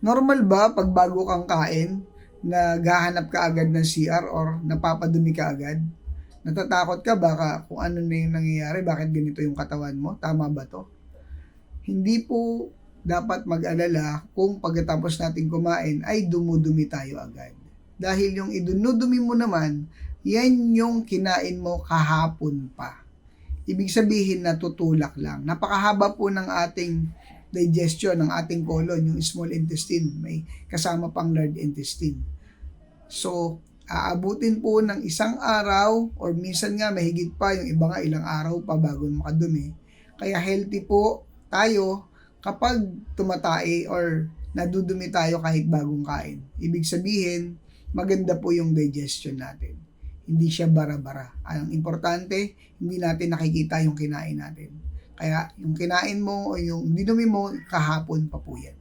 Normal ba 'pag bago kang kain, naghahanap ka agad ng CR or napapadumi ka agad? Natatakot ka baka kung ano na yung nangyayari, bakit ganito yung katawan mo, tama ba 'to? Hindi po dapat mag-alala kung pagkatapos nating kumain ay dumudumi tayo agad. Dahil yung idinudumi mo naman, yan yung kinain mo kahapon pa. Ibig sabihin natutulak lang. Napakahaba po ng ating digestion, ng ating colon, yung small intestine. May kasama pang large intestine. So, aabutin po ng isang araw or minsan nga mahigit pa, yung iba nga ilang araw pa bago makadumi. Kaya healthy po tayo kapag tumatai or nadudumi tayo kahit bagong kain. Ibig sabihin, maganda po yung digestion natin. Hindi siya bara-bara. Ang importante, hindi natin nakikita yung kinain natin. Kaya yung kinain mo o yung dinumi mo, kahapon pa po yan.